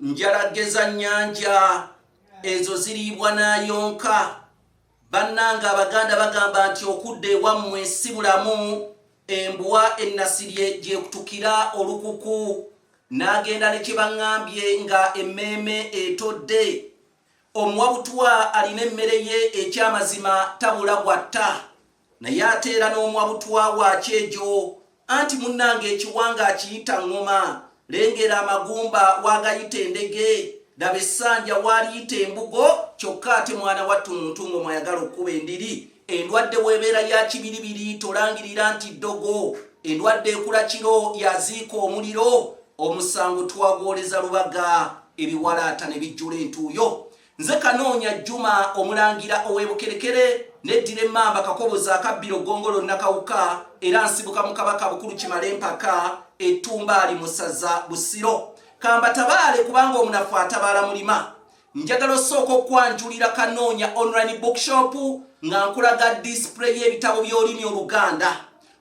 njalageza nyanja ezo ziribwa nayonka. Bannanga Abaganda bagamba nti okudde wammwe si bulamu, embwa ennasirye gyekutukira olukuku. N'agenda ne kye baŋŋambye nga emmeme etodde. Omuwabutwa alina emmere ye ekyamazima tabula gwatta, naye ate era n'omuwabutwa wa kyejo. Anti munnange ekiwanga akiyita ŋŋoma, lengera amagumba wagayita endege, laba essanja waliyita embugo, kyokka ate mwana wattu muntu mwayagala okkuba endiri. Endwadde bw'ebeera ya kibiribiri tolangirira nti ddogo, endwadde ekula kiro yaziika omuliro, omusango twagwoleza lubaga, ebiwalaata ne bijjula entuuyo. Nze Kanoonya Juma omulangira ow'ebukerekere, neddira emmamba Kakoboza akabbiro Gongolo Nakawuka, era nsibuka mu Kabaka Bukulu Kimale mpaka Ettumba ali mu ssaza Busiro. Kambatabaale kubanga omunafu atabaala mulima. Njagala osooka okwanjulira Kanoonya online bookshop nga nkulaga display y'ebitabo by'olulimi Oluganda.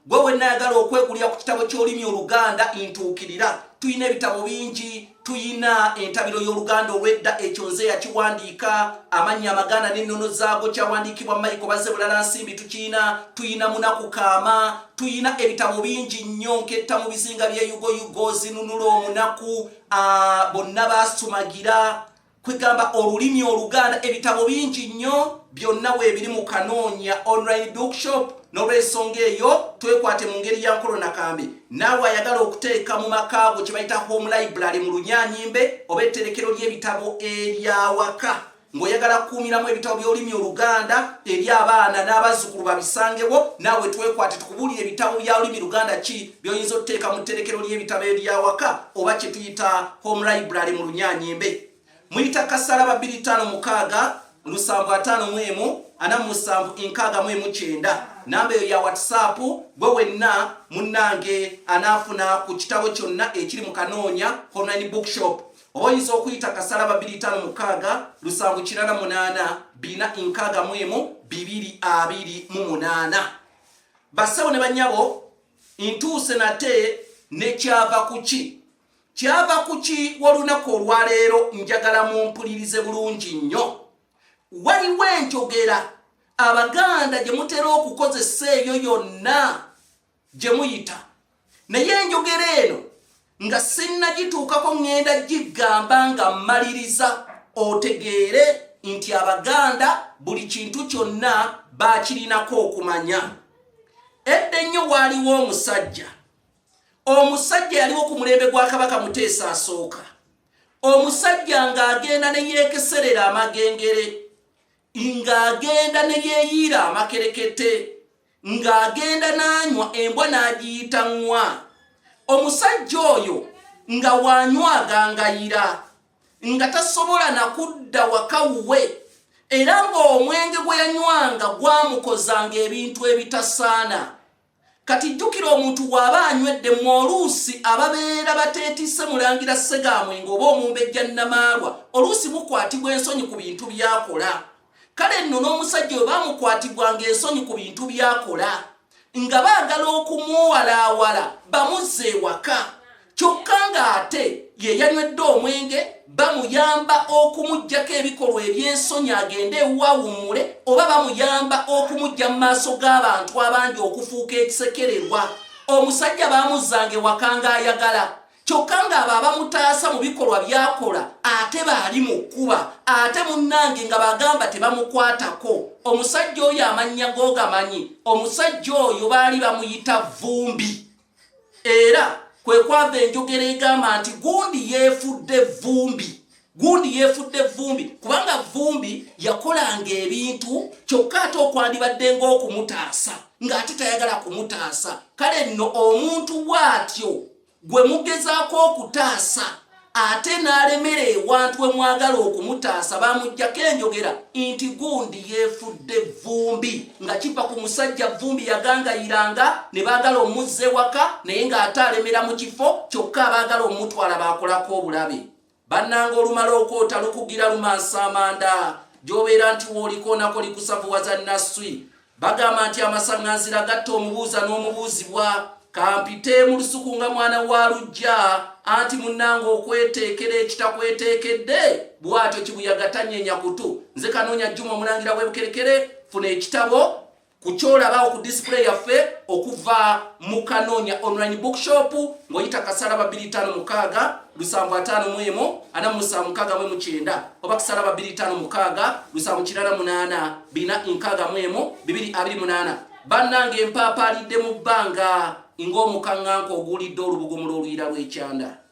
Gwe wenna ayagala okwegulira ku kitabo ky'olulimi Oluganda ntuukirira. Tuyina ebitabo bingi, tuyina entabiro y'Oluganda olw'edda ekyo nze yakiwandiika, amannya amaganda n'ennono zaago kyawandiikibwa Michael Bazebulala Nsimbi tukiyina, tuyina Munaku Kaama, tuyina ebitabo bingi nnyo nketta mu bizinga by'eyugoyugo Zinunulo Omunaku, bonna baasumagira, kwegamba olulimi Oluganda, ebitabo bingi nnyo byonna weebiri mu Kanoonya online bookshop. N'olw'ensonga eyo twekwate mu ngeri ya nkolo nakambe. Naawe ayagala okuteeka mu makaago kye bayita home library mu Lunyaanyimbe oba etterekero ly'ebitabo eryawaka, ng'oyagala kukuumiramu ebitabo by'olulimi Oluganda eri abaana n'abazzukulu babisangewo, naawe twekwate tukubuulire ebitabo bya lulimi Luganda ki by'oyinza okuteeka mu tterekero ly'ebitabo eryawaka oba kye tuyita home library mu Lunyaanyimbe. Muyita Kasaraba 256 751 47 namba eyo ya WhatsApp. Gwe wenna munnange anaafuna ku kitabo kyonna ekiri mu Kanoonya online bookshop, oyinza okuyita Kasaraba 256 788 228. Basawo ne bannyabo, ntuuse nate ne kyava kuki. Kyava kuki w'olunaku olwaleero njagala mumpulirize bulungi nnyo. Waliwo enjogera Abaganda gye mutera okukozesa eyo yonna gye muyita, naye enjogera eno nga sinnagituukako ngenda gigamba nga mmaliriza otegeere nti Abaganda buli kintu kyonna baakirinako okumanya. Edda ennyo waaliwo omusajja yaliwo ku mulembe gwa Kabaka Muteesa I. Omusajja ng'agenda ne yeekeserera amagengere, ng'agenda ne yeeyiira amakerekete, ng'agenda n'anywa embwa n'agiyita nnywa. Omusajja oyo nga wanywa agangayira, nga tasobola na kudda waka wuwe, era ng'omwenge gwe yanywanga gwamukozanga ebintu ebitasaana. Kati jjukira omuntu bw'aba anywedde mu oluusi ababeera bateetisse mulangira Ssegaamwenge oba Omumbejja Nnamaalwa, oluusi mukwatibwa ensonyi ku bintu by'akola. Kale nno n'omusajja oyo bamukwatibwanga ensonyi ku bintu by'akola, nga baagala okumuwalaawala bamuzze ewaka, kyokka ng'ate ye yanywedde omwenge bamuyamba okumuggyako ebikolwa eby'ensonyi agende ewuwawummule, oba bamuyamba okumugya mu maaso g'abantu abangi okufuuka ekisekererwa. Omusajja baamuzzanga ewaka ng'ayagala, kyokka ng'abo abamutaasa mu bikolwa by'akola ate baali mu kkuba, ate munnange nga bagamba tebamukwatako. Omusajja oyo amannya g'ogamanyi, omusajja oyo baali bamuyita Vumbi. Era kwe kwava enjogera egamba nti gundi yeefudde Vumbi, kubanga Vumbi yakolanga ebintu kyokka ate okwandibadde ng'okumutaasa ng'ate tayagala kumutaasa. Kale nno omuntu bw'atyo gwe mugezaako okutaasa ate n'alemera ewantu we mwagala okumutaasa, bamuggyako enjogera nti gundi yeefudde Vumbi, nga kiva ku musajja Vumbi yagangayiranga ne baagala omuzza ewaka naye ng'ate alemera mu kifo, kyokka abaagala omutwala baakolako obulabe. Bannanga olumala okwota lukugira lumansa amanda, gy'obeera nti w'olikoonako likusavuwaza nasswi. Bagamba nti amasaŋŋanzira gatta omubuuza n'omubuuzibwa, kampite mu lusuku nga mwana wa lujja anti munnanga okweteekera ekitakweteekedde bw'atyo kibuyaga tanyenya kutu. Nze Kanoonya Juma omulangira w'Ebukerekere, funa ekitabo ku kyolaba ku display yaffe okuva mu Kanoonya online bookshop ng'oyita kasaraba 256 751 476 oba kasaraba 256 798 461 228. Bannange empaapaalidde mu bbanga ng'omukaŋŋanko oguulidde olubugo mu lw'oluyira lw'ekyanda.